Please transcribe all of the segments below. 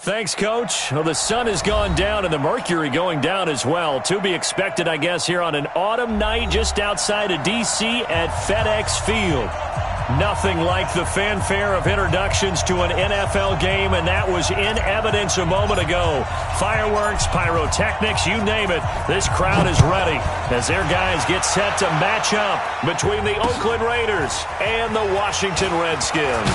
Thanks, Coach. Well, the sun has gone down and the mercury going down as well. To be expected, I guess, here on an autumn night just outside of D.C. at FedEx Field. Nothing like the fanfare of introductions to an NFL game, and that was in evidence a moment ago. Fireworks, pyrotechnics, you name it. This crowd is ready as their guys get set to match up between the Oakland Raiders and the Washington Redskins.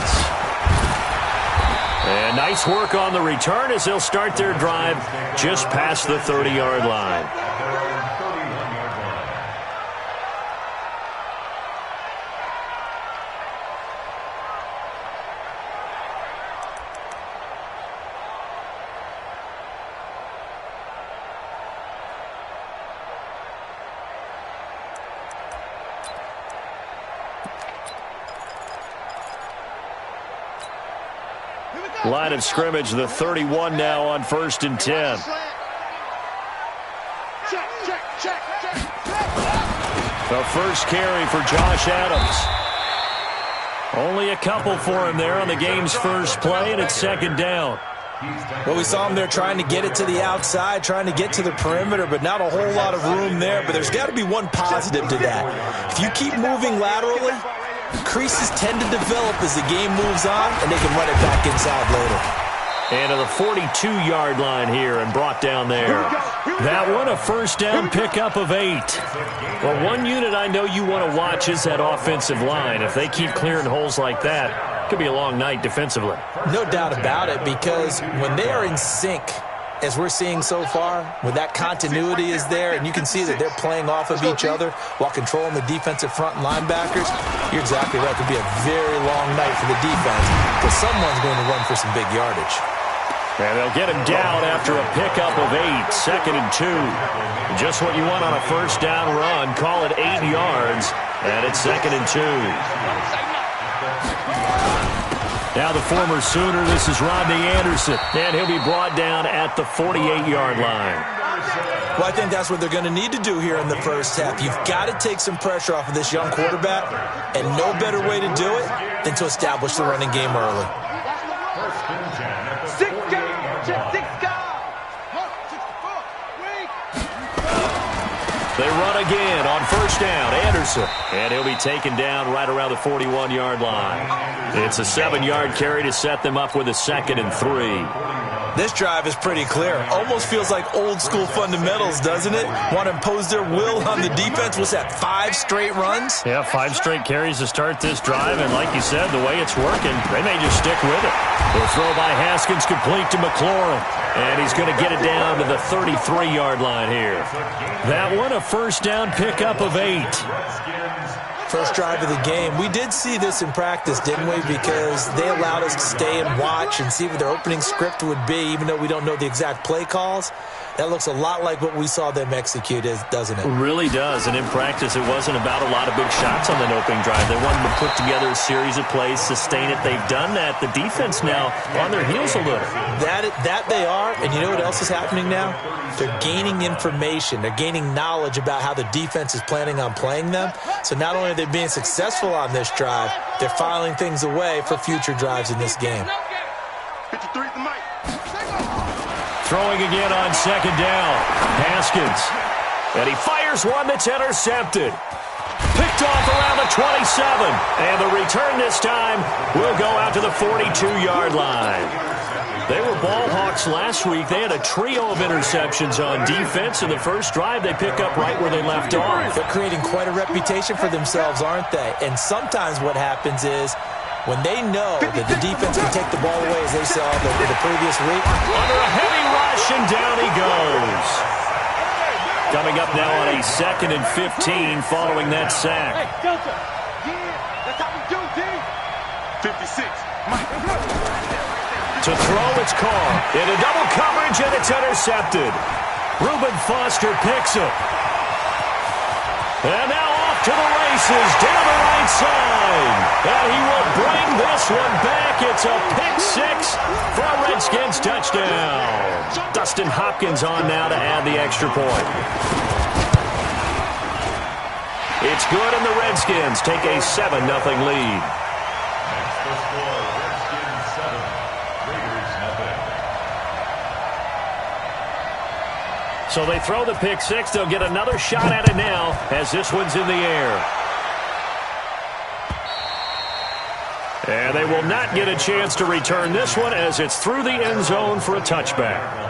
And nice work on the return as they'll start their drive just past the 30-yard line. Line of scrimmage, the 31 now on 1st and 10. The first carry for Josh Adams. Only a couple for him there on the game's first play, and it's 2nd down. Well, we saw him there trying to get it to the outside, trying to get to the perimeter, but not a whole lot of room there. But there's got to be one positive to that. If you keep moving laterally, creases tend to develop as the game moves on, and they can run it back inside later. And to the 42-yard line here and brought down there. That one, a first down pickup of 8. Well, one unit I know you want to watch is that offensive line. If they keep clearing holes like that, it could be a long night defensively. No doubt about it, because when they are in sync, as we're seeing so far, when that continuity is there, and you can see that they're playing off of each other while controlling the defensive front and linebackers, you're exactly right. It could be a very long night for the defense because someone's going to run for some big yardage. And they'll get him down after a pickup of 8, 2nd and 2. Just what you want on a first down run. Call it 8 yards, and it's 2nd and 2. Now the former Sooner, this is Rodney Anderson, and he'll be brought down at the 48-yard line. Well, I think that's what they're going to need to do here in the first half. You've got to take some pressure off of this young quarterback, and no better way to do it than to establish the running game early. They run again on first down. Anderson. And he'll be taken down right around the 41-yard line. It's a 7-yard carry to set them up with a 2nd and 3. This drive is pretty clear. Almost feels like old-school fundamentals, doesn't it? Want to impose their will on the defense. What's that, 5 straight runs? Yeah, 5 straight carries to start this drive. And like you said, the way it's working, they may just stick with it. The throw by Haskins complete to McLaurin. And he's going to get it down to the 33-yard line here. That one, a first down pickup of 8. First drive of the game. We did see this in practice, didn't we? Because they allowed us to stay and watch and see what their opening script would be, even though we don't know the exact play calls. That looks a lot like what we saw them execute, doesn't it? It really does. And in practice, it wasn't about a lot of big shots on that opening drive. They wanted to put together a series of plays, sustain it. They've done that. The defense now on their heels a little. That they are. And you know what else is happening now? They're gaining information. They're gaining knowledge about how the defense is planning on playing them. So not only are they being successful on this drive, they're filing things away for future drives in this game. Throwing again on 2nd down. Haskins. And he fires one that's intercepted. Picked off around the 27. And the return this time will go out to the 42-yard line. They were ball hawks last week. They had a trio of interceptions on defense. In the first drive, they pick up right where they left off. They're creating quite a reputation for themselves, aren't they? And sometimes what happens is when they know that the defense can take the ball away, as they saw the previous week. Under a heavy rush, and down he goes. Coming up now on a 2nd and 15 following that sack. Hey, Delta. Yeah, that's how we do, D. 56. To throw, it's caught. Into double coverage, and it's intercepted. Reuben Foster picks it. And now off to the races, down the right side. And he will bring this one back. It's a pick 6 for a Redskins touchdown. Dustin Hopkins on now to add the extra point. It's good, and the Redskins take a 7-0 lead. So they throw the pick six. They'll get another shot at it now as this one's in the air. And they will not get a chance to return this one as it's through the end zone for a touchback.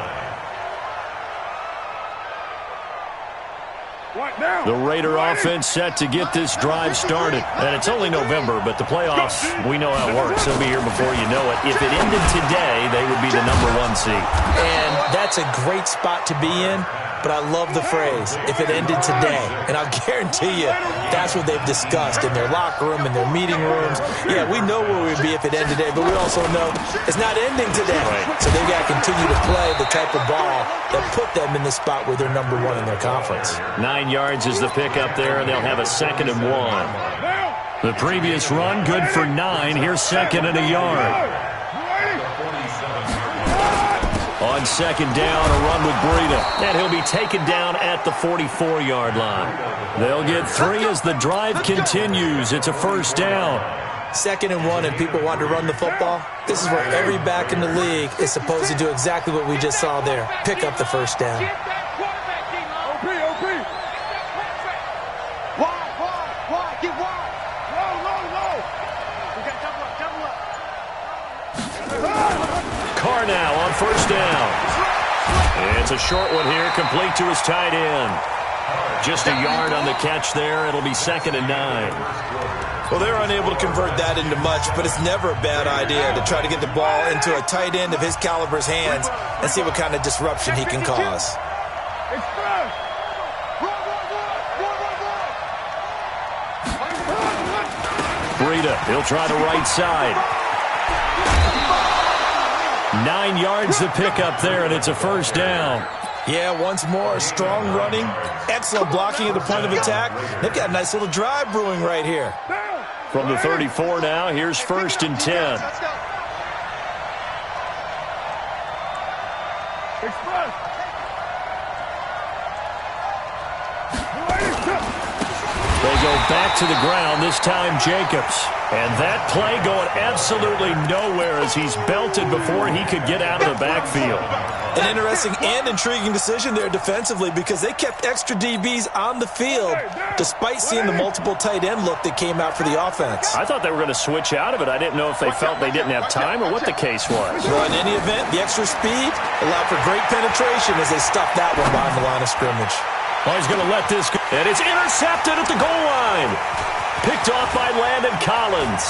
The Raider offense set to get this drive started. And it's only November, but the playoffs, we know how it works. They'll be here before you know it. If it ended today, they would be the #1 seed. And that's a great spot to be in. But I love the phrase, if it ended today. And I'll guarantee you, that's what they've discussed in their locker room, in their meeting rooms. Yeah, we know where we'd be if it ended today, but we also know it's not ending today. Right. So they've got to continue to play the type of ball that put them in the spot where they're #1 in their conference. 9 yards is the pickup there, and they'll have a 2nd and 1. The previous run, good for 9. Here's 2nd and a yard. On 2nd down, a run with Breida. And he'll be taken down at the 44-yard line. They'll get 3 as the drive continues. It's a 1st down. 2nd and 1, and people want to run the football. This is where every back in the league is supposed to do exactly what we just saw there. Pick up the 1st down. Get wide. Low. We got double up. Carr now on 1st down. It's a short one here, complete to his tight end. Just a yard on the catch there. It'll be 2nd and 9. Well, they're unable to convert that into much, but it's never a bad idea to try to get the ball into a tight end of his caliber's hands and see what kind of disruption he can cause. Breida, he'll try the right side. 9 yards to pick up there, and it's a 1st down. Yeah, once more, strong running, excellent blocking at the point of attack. They've got a nice little drive brewing right here. From the 34 now, here's 1st and 10. They go back to the ground, this time Jacobs. And that play going absolutely nowhere as he's belted before he could get out of the backfield. An interesting and intriguing decision there defensively because they kept extra DBs on the field despite seeing the multiple tight end look that came out for the offense. I thought they were going to switch out of it. I didn't know if they felt they didn't have time or what the case was. Well, in any event, the extra speed allowed for great penetration as they stuffed that one behind the line of scrimmage. Oh, he's going to let this go. And it's intercepted at the goal line. Picked off by Landon Collins.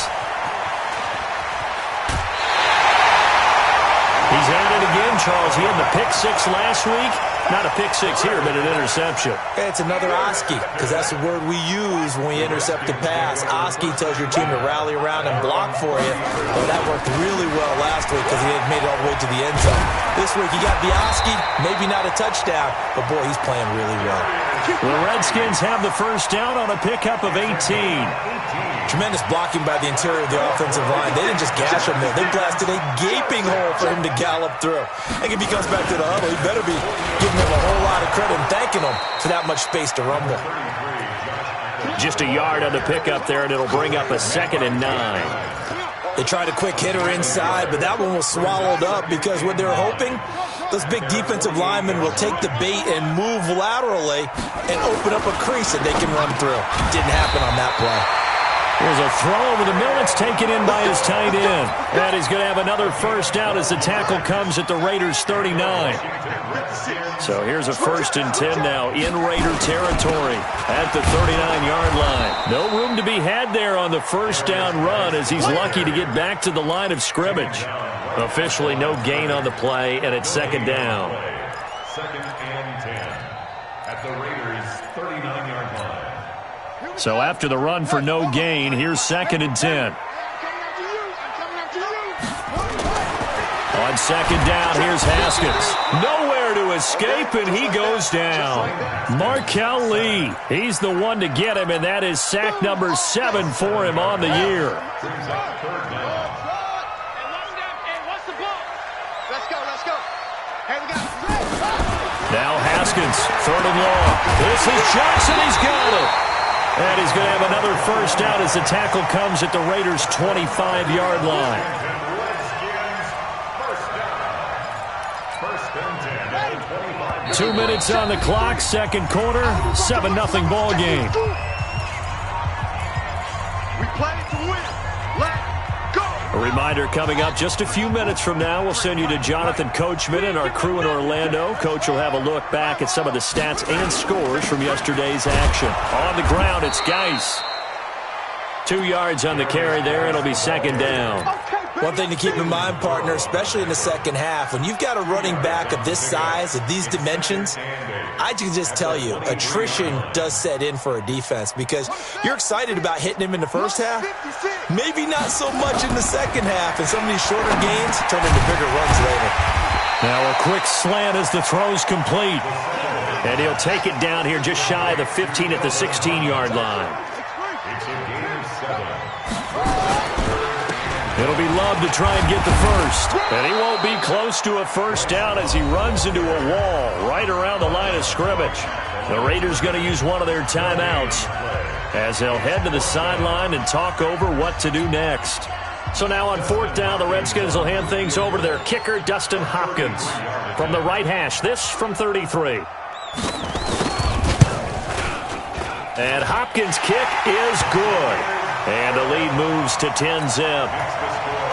He's at it again, Charles. He had the pick six last week. Not a pick six here, but an interception. It's another Oski, because that's the word we use when we intercept a pass. Oski tells your team to rally around and block for you. Well, that worked really well last week because he had made it all the way to the end zone. This week he got the Oski, maybe not a touchdown, but boy, he's playing really well. The Redskins have the 1st down on a pickup of 18. Tremendous blocking by the interior of the offensive line. They didn't just gash him there. They blasted a gaping hole for him to gallop through. And if he comes back to the huddle, he better be giving him a whole lot of credit and thanking him for that much space to rumble. Just a yard on the pickup there, and it'll bring up a 2nd and 9. They tried a quick hitter inside, but that one was swallowed up because what they're hoping, those big defensive linemen will take the bait and move laterally and open up a crease that they can run through. Didn't happen on that play. There's a throw over the middle. It's taken in by his tight end. And he's going to have another 1st down as the tackle comes at the Raiders' 39. So here's a 1st and 10 now in Raider territory at the 39-yard line. No room to be had there on the 1st down run as he's lucky to get back to the line of scrimmage. Officially no gain on the play, and it's 2nd down. 2nd and 10 at the Raiders' 39-yard line. So after the run for no gain, here's 2nd and 10. On 2nd down, here's Haskins. Nowhere to escape, and he goes down. Markel Lee, he's the one to get him, and that is sack number 7 for him on the year. Now Haskins, 3rd and long. This is Johnson, he's got it. And he's going to have another 1st down as the tackle comes at the Raiders' 25-yard line. 2 minutes on the clock, second quarter, 7-0 ball game. We play to win. Let's go. A reminder coming up just a few minutes from now, we'll send you to Jonathan Coachman and our crew in Orlando. Coach will have a look back at some of the stats and scores from yesterday's action. On the ground, it's Geis. 2 yards on the carry there. It'll be second down. One thing to keep in mind, partner, especially in the second half, when you've got a running back of this size, of these dimensions, I can just tell you, attrition does set in for a defense because you're excited about hitting him in the first half, maybe not so much in the second half, and some of these shorter gains turn into bigger runs later. Now a quick slant as the throw's complete, and he'll take it down here just shy of the 15 at the 16-yard line. It'll be Love to try and get the first. And he won't be close to a first down as he runs into a wall right around the line of scrimmage. The Raiders going to use one of their timeouts as they'll head to the sideline and talk over what to do next. So now on fourth down, the Redskins will hand things over to their kicker, Dustin Hopkins. From the right hash, this from 33. And Hopkins' kick is good. And the lead moves to 10-zip.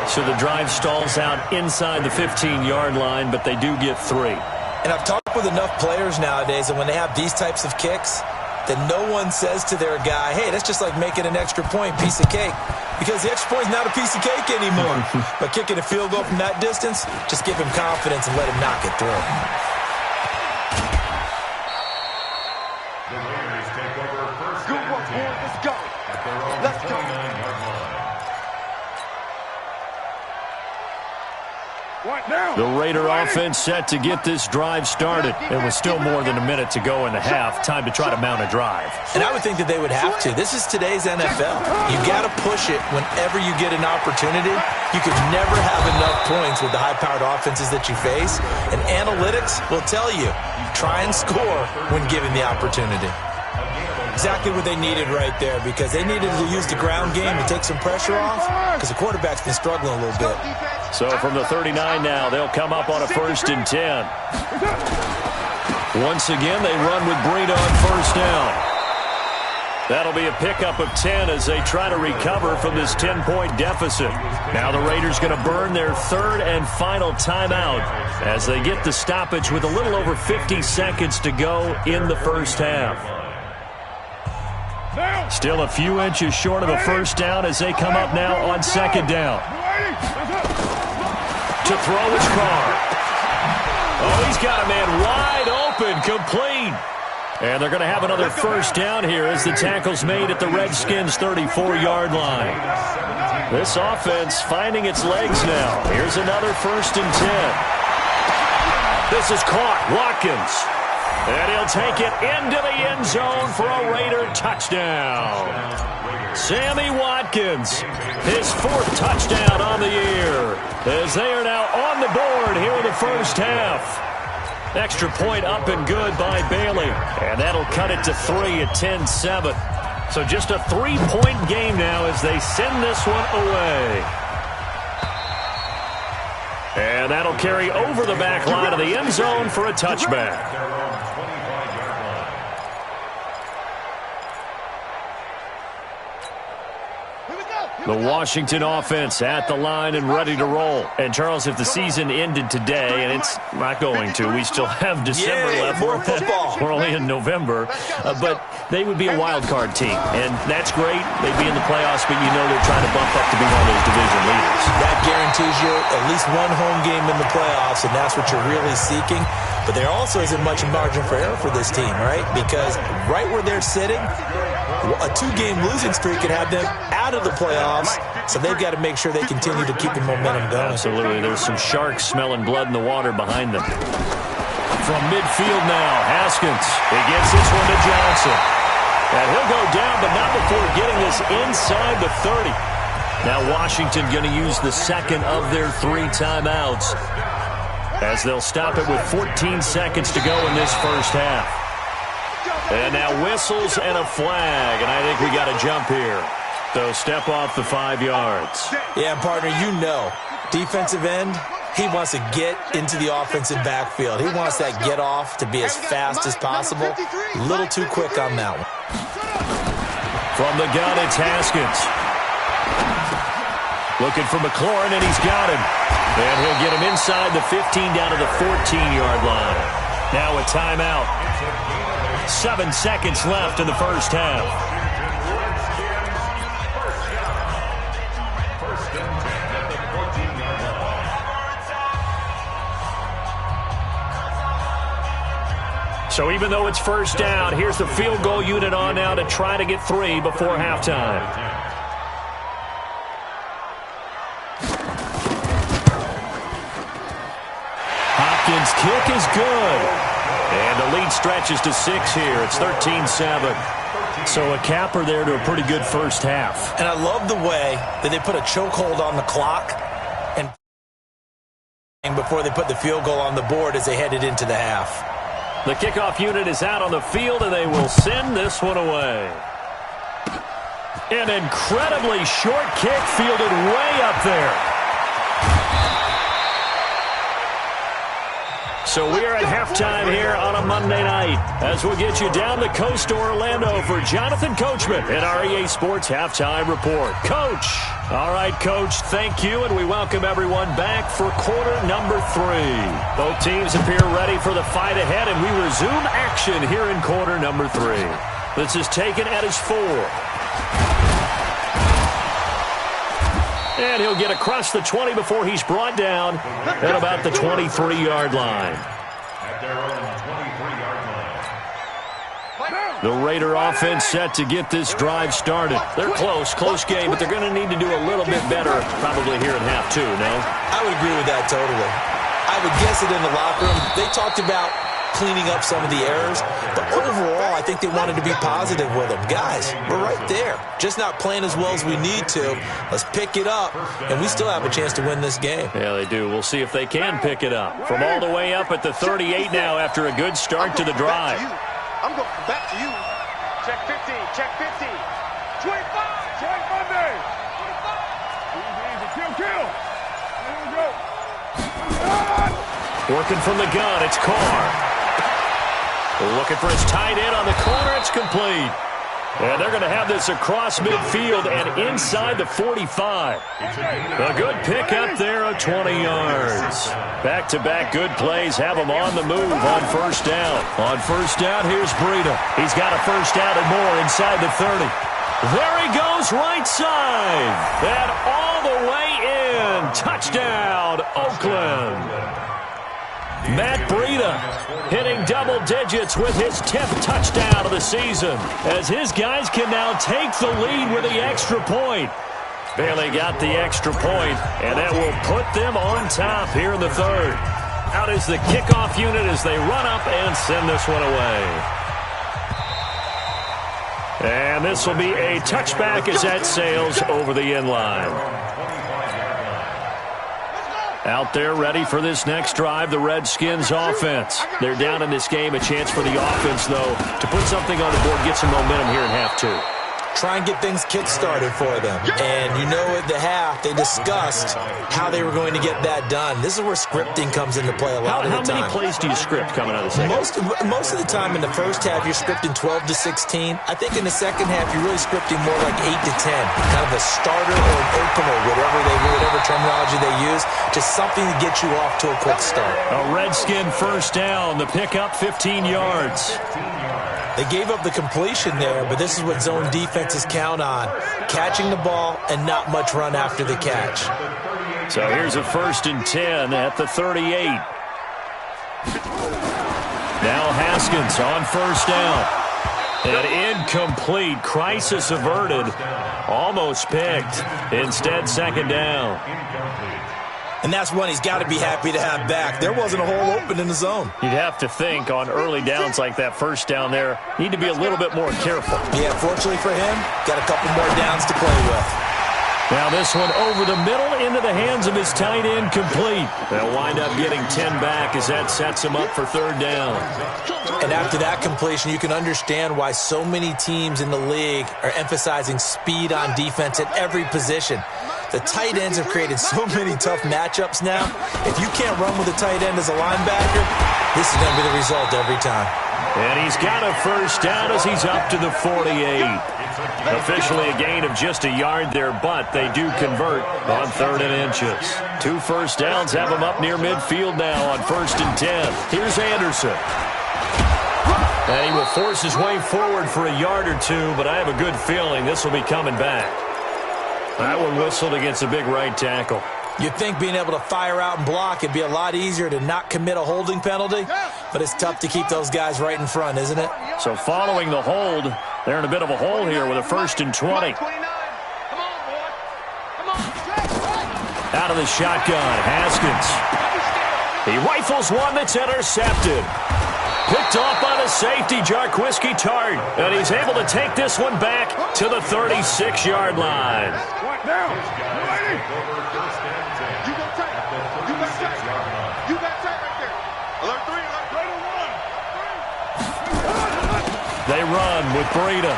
So the drive stalls out inside the 15-yard line, but they do get 3. And I've talked with enough players nowadays, and when they have these types of kicks, that no one says to their guy, hey, that's just like making an extra point, piece of cake. Because the extra point is not a piece of cake anymore. But kicking a field goal from that distance, just give him confidence and let him knock it through. Good work, boys. Let's go. Let's go. The Raider offense set to get this drive started. It was still more than a minute to go in the half. Time to try to mount a drive. And I would think that they would have to. This is today's NFL. You got to push it whenever you get an opportunity. You can never have enough points with the high-powered offenses that you face. And analytics will tell you, try and score when given the opportunity. Exactly what they needed right there, because they needed to use the ground game to take some pressure off, because the quarterback's been struggling a little bit. So from the 39 now, they'll come up on a 1st and 10. Once again, they run with Breida on first down. That'll be a pickup of 10 as they try to recover from this 10-point deficit. Now the Raiders going to burn their 3rd and final timeout as they get the stoppage with a little over 50 seconds to go in the first half. Still a few inches short of a first down as they come up now on 2nd down. To throw his car. Oh, he's got a man wide open, complete. And they're going to have another first down here as the tackle's made at the Redskins' 34-yard line. This offense finding its legs now. Here's another 1st and 10. This is caught. Watkins. And he'll take it into the end zone for a Raider touchdown. Sammy Watkins, his 4th touchdown on the year, as they are now on the board here in the first half. Extra point up and good by Bailey, and that'll cut it to 3 at 10-7. So just a 3-point game now as they send this one away. And that'll carry over the back line of the end zone for a touchback. The Washington offense at the line and ready to roll. And, Charles, if the season ended today, and it's not going to, we still have December left. More football. We're only in November. But they would be a wild card team. And that's great. They'd be in the playoffs, but you know they're trying to bump up to be one of those division leaders. That Guarantees you at least one home game in the playoffs, and that's what you're really seeking. But there also isn't much margin for error for this team, right? Because right where they're sitting, a 2-game losing streak could have them out of the playoffs, so they've got to make sure they continue to keep the momentum going. Absolutely. There's some sharks smelling blood in the water behind them. From midfield now, Haskins. He gets this one to Johnson. And he'll go down, but not before getting this inside the 30. Now Washington going to use the 2nd of their 3 timeouts as they'll stop it with 14 seconds to go in this first half. And now whistles and a flag, and I think we got a jump here. So step off the 5 yards. Yeah, partner, you know, defensive end, He wants to get into the offensive backfield. He wants that get off to be as fast as possible. A little too quick on that one. From the gun, it's Haskins. Looking for McLaurin, and he's got him. And he'll get him inside the 15 down to the 14-yard line. Now a timeout. 7 seconds left in the first half. So even though it's first down, here's the field goal unit on now to try to get 3 before halftime. Hopkins' kick is good. And the lead stretches to 6 here. It's 13-7. So a capper there to a pretty good first half. And I love the way that they put a chokehold on the clock and before they put the field goal on the board as they headed into the half. The kickoff unit is out on the field, and they will send this one away. An incredibly short kick fielded way up there. So we are at halftime here on a Monday night as we'll get you down the coast to Orlando for Jonathan Coachman in our EA Sports Halftime Report. Coach. All right, Coach, thank you, and we welcome everyone back for quarter number 3. Both teams appear ready for the fight ahead, and we resume action here in quarter number 3. This is taken at his 4. And he'll get across the 20 before he's brought down at about the 23-yard line. At their own 23-yard line. The Raider offense set to get this drive started. They're close game, but they're going to need to do a little bit better probably here in half 2, no? I would agree with that totally. I would guess it in the locker room. They talked about cleaning up some of the errors, but overall, I think they wanted to be positive with them. Guys, we're right there. Just not playing as well as we need to. Let's pick it up, and we still have a chance to win this game. Yeah, they do. We'll see if they can pick it up. From all the way up at the 38 now after a good start to the drive. I'm going back to you. Check 15, check 15. 25, check Monday. 25. Kill. Here we go. Working from the gun, it's Carr. Looking for his tight end on the corner. It's complete. And they're going to have this across midfield and inside the 45. A good pickup there of 20 yards. Back-to-back good plays have them on the move on first down. On first down, here's Breida. He's got a first down and more inside the 30. There he goes right side. And all the way in. Touchdown, Oakland. Matt Breida hitting double digits with his 10th touchdown of the season as his guys can now take the lead with the extra point. Bailey got the extra point, and that will put them on top here in the third. Out is the kickoff unit as they run up and send this one away. And this will be a touchback as that sails over the end line. Out there ready for this next drive, the Redskins offense. They're down in this game. A chance for the offense, though, to put something on the board, get some momentum here in half 2. Try and get things kick-started for them. And you know at the half, they discussed how they were going to get that done. This is where scripting comes into play a lot of the time. How many plays do you script coming out of the second? Most of the time in the first half, you're scripting 12 to 16. I think in the second half, you're really scripting more like 8 to 10. Kind of a starter or an opener, whatever terminology they use. Just something to get you off to a quick start. A Redskin first down. The pickup, 15 yards. They gave up the completion there, but this is what zone defenses count on. Catching the ball and not much run after the catch. So here's a 1st and 10 at the 38. Now Haskins on first down. An incomplete, crisis averted, almost picked. Instead, second down. And that's one he's got to be happy to have back. There wasn't a hole open in the zone. You'd have to think on early downs like that first down there, need to be a little bit more careful. Yeah, fortunately for him, got a couple more downs to play with. Now this one over the middle into the hands of his tight end, complete. They'll wind up getting 10 back as that sets him up for third down. And after that completion, you can understand why so many teams in the league are emphasizing speed on defense at every position. The tight ends have created so many tough matchups now. If you can't run with a tight end as a linebacker, this is going to be the result every time. And he's got a first down as he's up to the 48. Officially a gain of just a yard there, but they do convert on 3rd and inches. 2 first downs have him up near midfield now on 1st and 10. Here's Anderson. And he will force his way forward for a yard or two, but I have a good feeling this will be coming back. That one whistled against a big right tackle. You'd think being able to fire out and block, it'd be a lot easier to not commit a holding penalty, but it's tough to keep those guys right in front, isn't it? So following the hold, they're in a bit of a hole here with a 1st and 20. Out of the shotgun, Haskins. He rifles one that's intercepted. Picked off by the safety, Jaquiski Tartt. And he's able to take this one back to the 36-yard line. They run with Breida.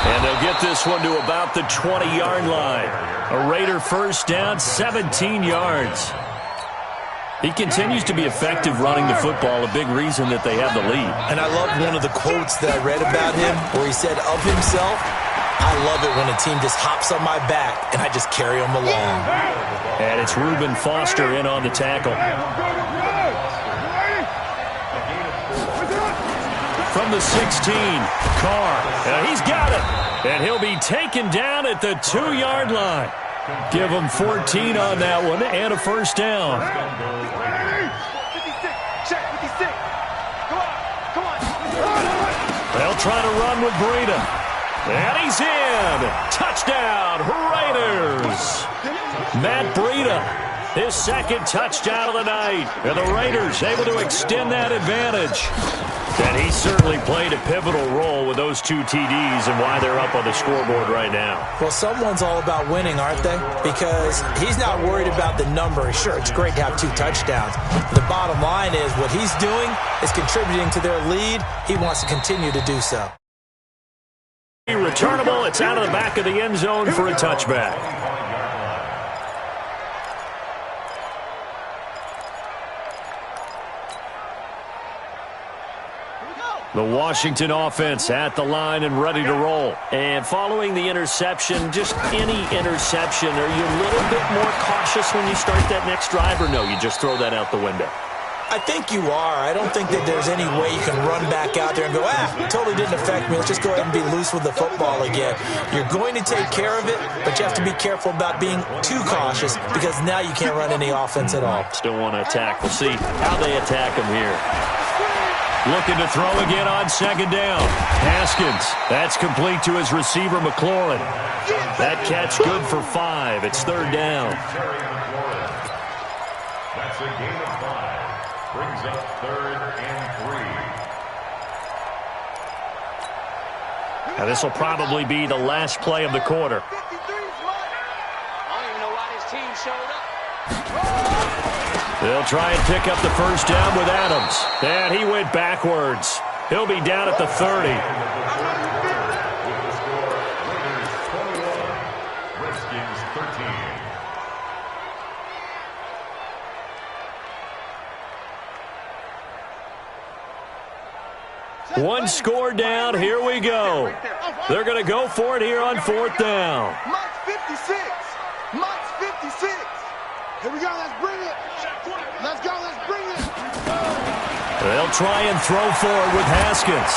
And they'll get this one to about the 20-yard line. A Raider first down, 17 yards. He continues to be effective running the football, a big reason that they have the lead. And I love one of the quotes that I read about him where he said of himself, I love it when a team just hops on my back and I just carry them along. And it's Reuben Foster in on the tackle. From the 16, Carr. He's got it. And he'll be taken down at the 2-yard line. Give him 14 on that one and a first down. 56. Check 56. Come on. They'll try to run with Breida. And he's in. Touchdown, Raiders. Matt Breida, his 2nd touchdown of the night. And the Raiders able to extend that advantage. And he certainly played a pivotal role with those 2 TDs and why they're up on the scoreboard right now. Well, someone's all about winning, aren't they? Because he's not worried about the number. Sure, it's great to have 2 touchdowns. The bottom line is what he's doing is contributing to their lead. He wants to continue to do so. Returnable. It's out of the back of the end zone for a touchback. The Washington offense at the line and ready to roll. And following the interception, just any interception, are you a little bit more cautious when you start that next drive, or no, you just throw that out the window? I think you are. I don't think that there's any way you can run back out there and go, it totally didn't affect me. Let's just go ahead and be loose with the football again. You're going to take care of it, but you have to be careful about being too cautious because now you can't run any offense at all. Still want to attack. We'll see how they attack him here. Looking to throw again on 2nd down. Haskins. That's complete to his receiver, McLaurin. That catch good for 5. It's 3rd down. That's a gain of 5. Brings up 3rd and 3. Now this will probably be the last play of the quarter. I don't even know why this team showed up. They'll try and pick up the first down with Adams. And he went backwards. He'll be down at the 30. Redskins 13. One score down. Here we go. They're going to go for it here on 4th down. Mike's 56. Mike's 56. Here we go. Let's bring it. Let's go. Let's bring it. They'll try and throw forward with Haskins.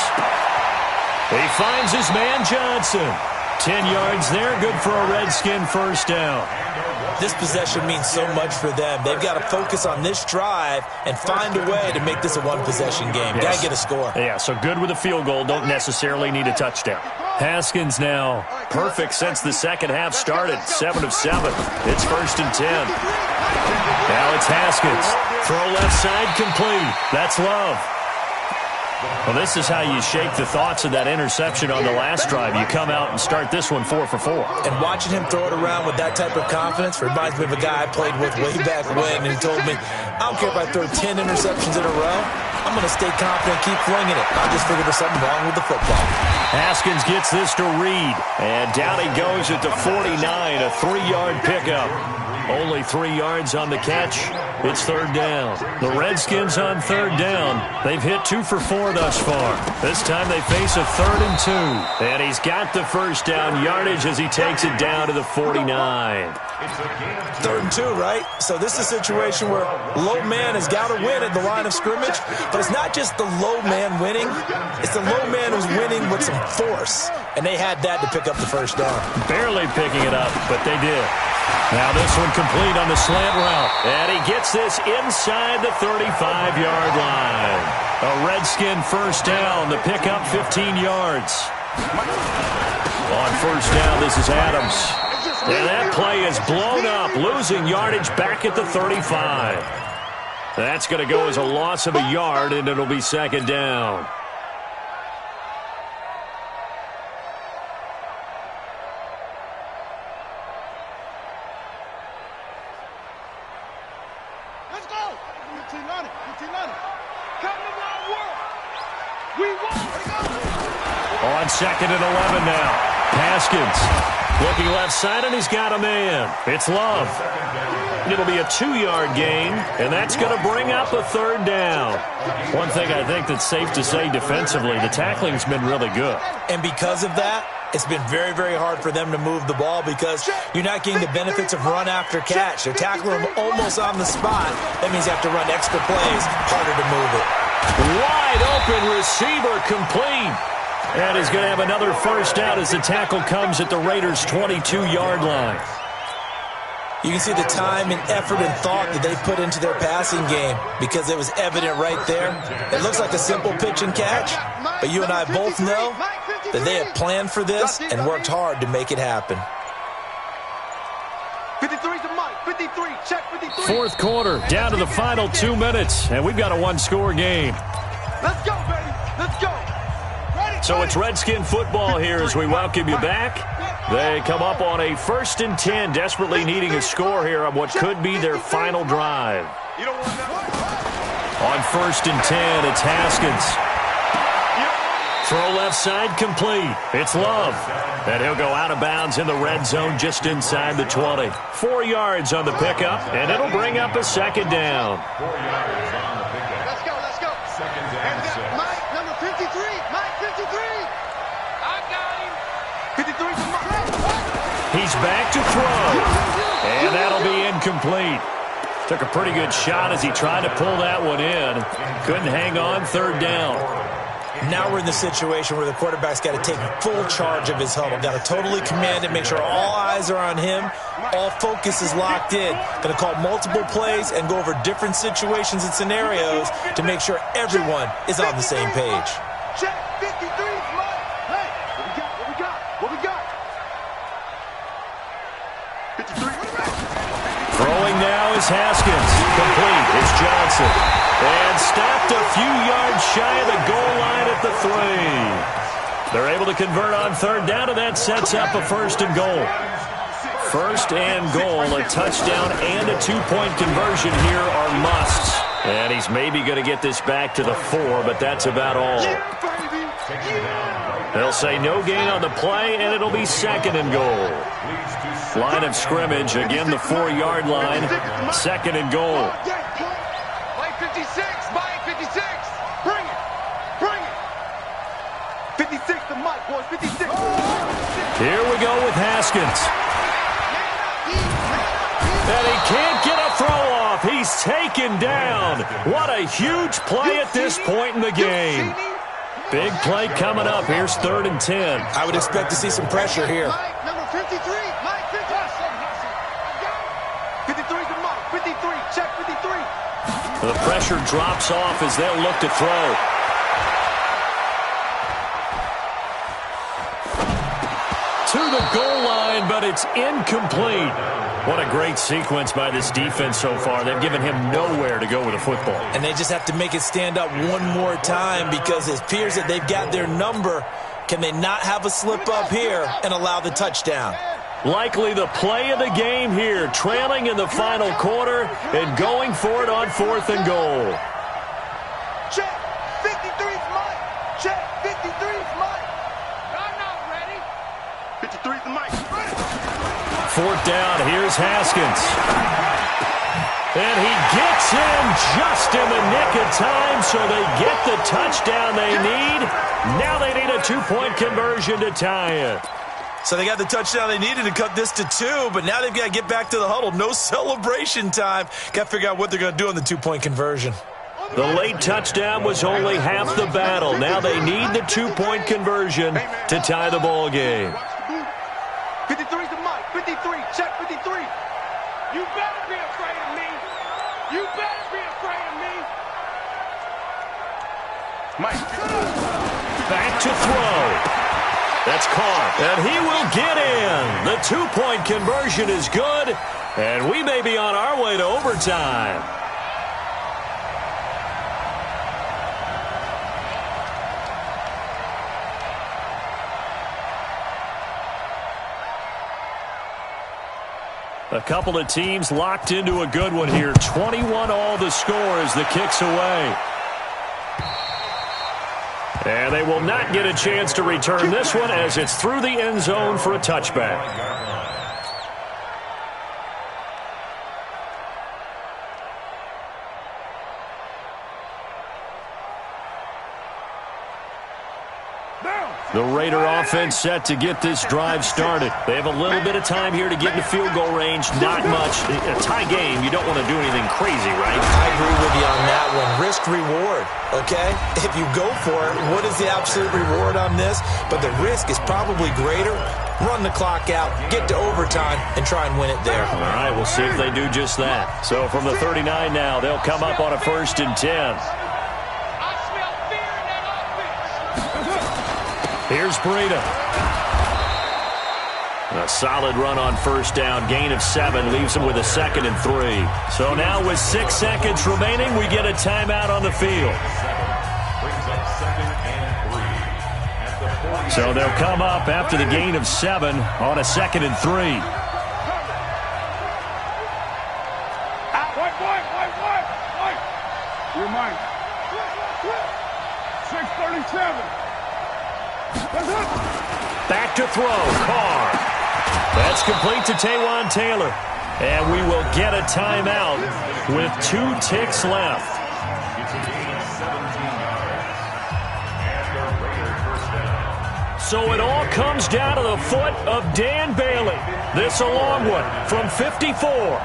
He finds his man Johnson. 10 yards there. Good for a Redskin first down. This possession means so much for them. They've got to focus on this drive and find a way to make this a one-possession game. Yes. Got to get a score. Yeah, so good with a field goal. Don't necessarily need a touchdown. Haskins now perfect since the second half started. 7 of 7. It's 1st and 10. Now it's Haskins. Throw left side complete. That's Love. Well, this is how you shake the thoughts of that interception on the last drive. You come out and start this one 4 for 4. And watching him throw it around with that type of confidence reminds me of a guy I played with way back when, and he told me, I don't care if I throw 10 interceptions in a row. I'm going to stay confident, keep flinging it. I just figured there's something wrong with the football. Haskins gets this to Reed, and down he goes at the 49, a 3-yard pickup. Only 3 yards on the catch. It's third down. The Redskins on third down. They've hit 2 for 4 thus far. This time they face a 3rd and 2. And he's got the first down yardage as he takes it down to the 49. 3rd and 2, right? So this is a situation where low man has got to win at the line of scrimmage. But it's not just the low man winning. It's the low man who's winning with some force. And they had that to pick up the first down. Barely picking it up, but they did. Now this one complete on the slant route. And he gets this inside the 35-yard line. A Redskin first down. The pickup 15 yards. On first down, this is Adams. And that play is blown up, losing yardage back at the 35. That's going to go as a loss of a yard, and it'll be second down. On second and 11 now. Haskins looking left side, and he's got a man. It's Love. It'll be a 2-yard gain, and that's going to bring up a third down. One thing I think that's safe to say defensively, the tackling's been really good. And because of that, it's been very, very hard for them to move the ball because you're not getting the benefits of run after catch. They're tackling them almost on the spot. That means you have to run extra plays, harder to move it. Wide open receiver complete. And he's going to have another first down as the tackle comes at the Raiders' 22-yard line. You can see the time and effort and thought that they put into their passing game because it was evident right there. It looks like a simple pitch and catch, but you and I both know that they have planned for this and worked hard to make it happen. 53 to Mike. 53. Check 53. Fourth quarter, down to the final 2 minutes, and we've got a one-score game. Let's go, baby. Let's go. So it's Redskin football here as we welcome you back. They come up on a 1st and 10, desperately needing a score here on what could be their final drive. On 1st and 10, it's Haskins. Throw left side complete. It's Love. And he'll go out of bounds in the red zone just inside the 20. 4 yards on the pickup, and it'll bring up a second down. 4 yards on the pickup. Let's go, let's go. Second down, 6. Mike, number 53. Mike, 53. I got him. 53 to Mike. He's back to throw. And that'll be incomplete. Took a pretty good shot as he tried to pull that one in. Couldn't hang on, third down. Now we're in the situation where the quarterback's got to take full charge of his huddle. Got to totally command it, make sure all eyes are on him. All focus is locked in. Going to call multiple plays and go over different situations and scenarios to make sure everyone is on the same page. Check 53, Mike. Hey, what we got? What we got? 53. Throwing now is Haskins. Complete. It's Johnson. And stopped a few yards shy of the goal line at the 3. They're able to convert on third down, and that sets up a 1st and goal. 1st and goal, a touchdown and a 2-point conversion here are musts. And he's maybe going to get this back to the 4, but that's about all. They'll say no gain on the play, and it'll be 2nd and goal. Line of scrimmage, again the 4-yard line, 2nd and goal. Mike 56, Mike 56. Bring it, bring it. 56 to Mike, boys, 56. Here we go with Haskins. And he can't get a throw off. He's taken down. What a huge play at this point in the game. Big play coming up. Here's 3rd and 10. I would expect to see some pressure here. Mike, number 53, Mike 53. 53 to Mike, 53, check 53. The pressure drops off as they'll look to throw. To the goal line, but it's incomplete. What a great sequence by this defense so far. They've given him nowhere to go with the football. And they just have to make it stand up one more time because it appears that they've got their number. Can they not have a slip up here and allow the touchdown? Likely the play of the game here, trailing in the final quarter and going for it on 4th and goal. Check. 53's Mike. Check. 53's Mike. I'm not ready. 53's the Mike. 4th down, here's Haskins. And he gets in just in the nick of time, so they get the touchdown they need. Now they need a 2-point conversion to tie it. So they got the touchdown they needed to cut this to 2, but now they've got to get back to the huddle. No celebration time. Got to figure out what they're going to do on the 2-point conversion. The late touchdown was only half the battle. Now they need the 2-point conversion to tie the ball game. 53's the Mike. 53. Check 53. You better be afraid of me. You better be afraid of me. Mike. Back to throw. That's caught, and he will get in. The 2-point conversion is good, and we may be on our way to overtime. A couple of teams locked into a good one here. 21 all the score as the kick's away. And they will not get a chance to return this one as it's through the end zone for a touchback. The Raider offense set to get this drive started. They have a little bit of time here to get into field goal range. Not much. A tie game, you don't want to do anything crazy, right? I agree with you on that one. Risk-reward, okay? If you go for it, what is the absolute reward on this? But the risk is probably greater. Run the clock out, get to overtime, and try and win it there. All right, we'll see if they do just that. So from the 39 now, they'll come up on a 1st and 10. Here's Breida. A solid run on 1st down. Gain of 7 leaves him with a 2nd and 3. So now with 6 seconds remaining, we get a timeout on the field. So they'll come up after the gain of 7 on a 2nd and 3. You're mine. 637. Back to throw, Carr. That's complete to Taywan Taylor. And we will get a timeout with 2 ticks left. So it all comes down to the foot of Dan Bailey. This a long one from 54.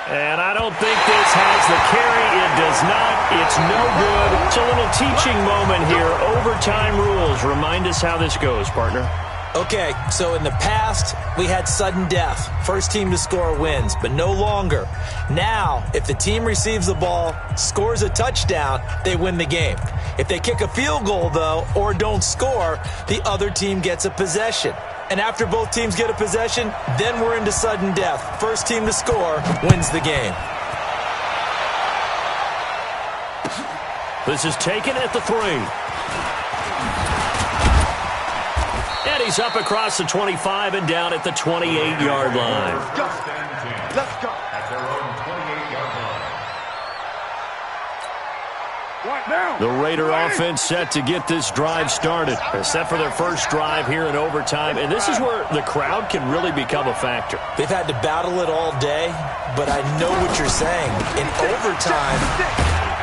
And I don't think this has the carry. It does not. It's no good. It's a little teaching moment here. Overtime rules. Remind us how this goes, partner. Okay, so in the past, we had sudden death. First team to score wins, but no longer. Now, if the team receives the ball, scores a touchdown, they win the game. If they kick a field goal, though, or don't score, the other team gets a possession. And after both teams get a possession, then we're into sudden death. First team to score wins the game. This is taken at the 3. And he's up across the 25 and down at the 28-yard line. Let's go. Let's go. At their own 28-yard line. What now? The Raider offense set to get this drive started. They're set for their first drive here in overtime, and this is where the crowd can really become a factor. They've had to battle it all day, but I know what you're saying. In overtime,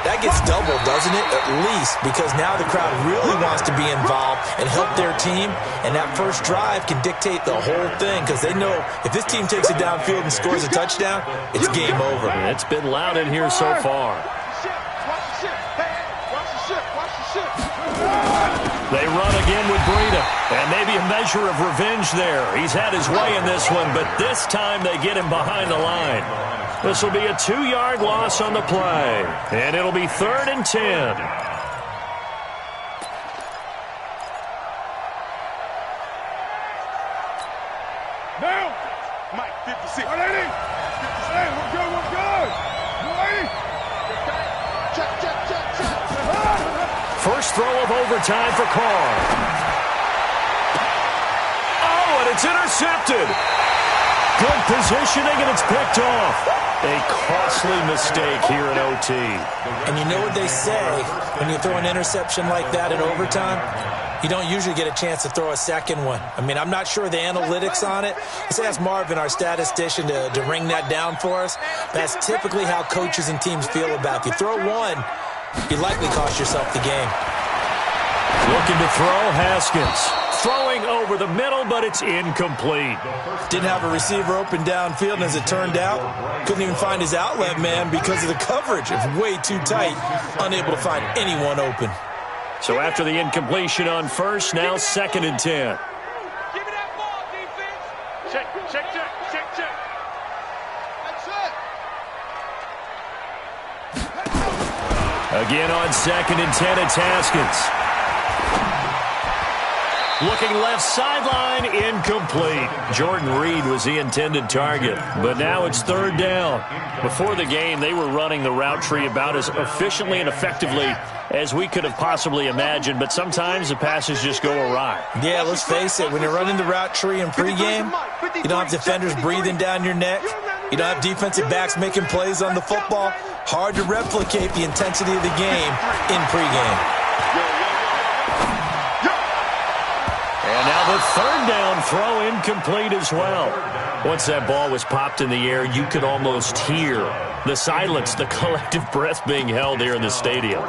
that gets doubled, doesn't it? At least, because now the crowd really wants to be involved and help their team, and that first drive can dictate the whole thing because they know if this team takes it downfield and scores a touchdown, it's game over. And it's been loud in here so far. They run again with Breida, and maybe a measure of revenge there. He's had his way in this one, but this time they get him behind the line. This will be a 2-yard loss on the play, and it'll be 3rd and 10. Down. Mike, 56. 180. 56. Hey, we're good. 180. Check. First throw of overtime for Carr. Oh, and it's intercepted. Good positioning, and it's picked off. A costly mistake here in OT. And you know what they say when you throw an interception like that in overtime? You don't usually get a chance to throw a second one. I mean, I'm not sure the analytics on it. Let's ask Marvin, our statistician, to ring that down for us. That's typically how coaches and teams feel about you. Throw one, you likely cost yourself the game. Looking to throw, Haskins. Throwing over the middle, but it's incomplete. Didn't have a receiver open downfield, and as it turned out, couldn't even find his outlet man because of the coverage. It's way too tight, unable to find anyone open. So after the incompletion on first, now 2nd and 10. Give me that ball, defense. Check. That's it. Again on 2nd and 10, it's Haskins. Looking left sideline, incomplete. Jordan Reed was the intended target, but now it's 3rd down. Before the game, they were running the route tree about as efficiently and effectively as we could have possibly imagined, but sometimes the passes just go awry. Yeah, let's face it, when you're running the route tree in pregame, you don't have defenders breathing down your neck. You don't have defensive backs making plays on the football. Hard to replicate the intensity of the game in pregame. And now the 3rd down throw incomplete as well. Once that ball was popped in the air, you could almost hear the silence, the collective breath being held here in the stadium.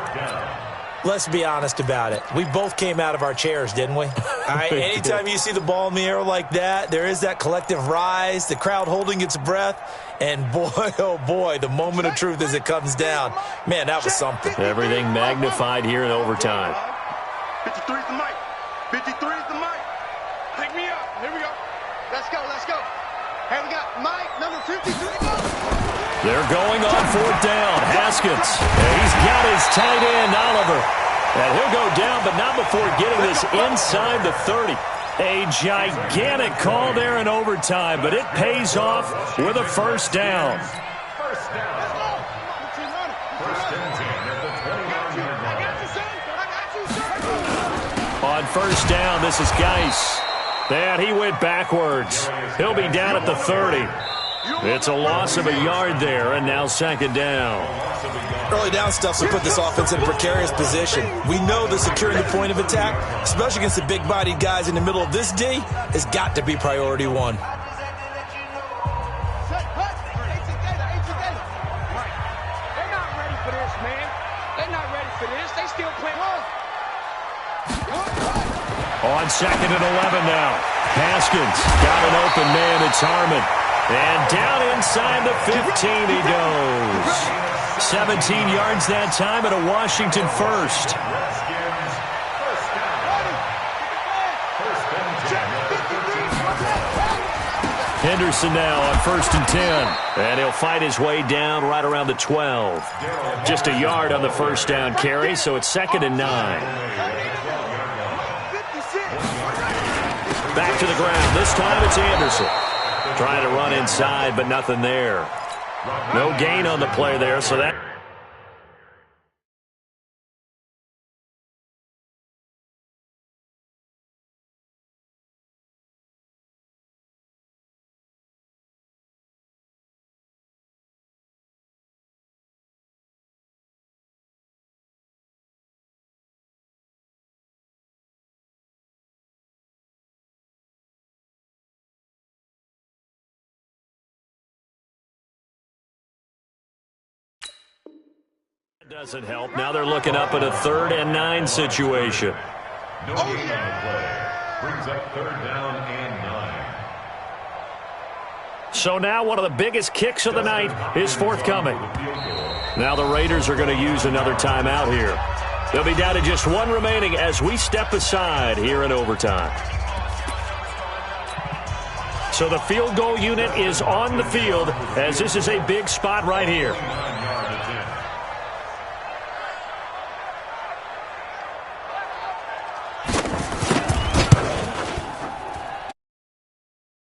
Let's be honest about it. We both came out of our chairs, didn't we? All right, anytime you see the ball in the air like that, there is that collective rise, the crowd holding its breath, and boy, oh boy, the moment of truth as it comes down. Man, that was something. Everything magnified here in overtime. 53 is the mic. 53 is the mic. Pick me up. Here we go. Let's go. Hey, we got Mike, number 53. Go. They're going on 4th down. Haskins. He's got his tight end, Oliver. And he'll go down, but not before getting this inside the 30. A gigantic call there in overtime, but it pays off with a 1st down. First down. First and 10 at the 29-yard line. On 1st down, this is Geis. And he went backwards. He'll be down at the 30. It's a loss of a yard there, and now 2nd down. Early down stuff will put this offense in a precarious position. We know that securing the point of attack, especially against the big-bodied guys in the middle of this D, has got to be priority 1. They're not ready for this, man. They're not ready for this. They still playing. On 2nd and 11 now. Haskins got an open man. It's Harmon. And down inside the 15 he goes. 17 yards that time and a Washington first. Henderson now on 1st and 10. And he'll fight his way down right around the 12. Just a yard on the 1st down carry, so it's 2nd and 9. Back to the ground. This time it's Anderson. Trying to run inside, but nothing there. No gain on the play there, so that... Doesn't help. Now they're looking up at a 3rd and 9 situation. No gain on the play. Brings up 3rd down and 9. So now one of the biggest kicks of the night is forthcoming. Now the Raiders are going to use another timeout here. They'll be down to just 1 remaining as we step aside here in overtime. So the field goal unit is on the field as this is a big spot right here.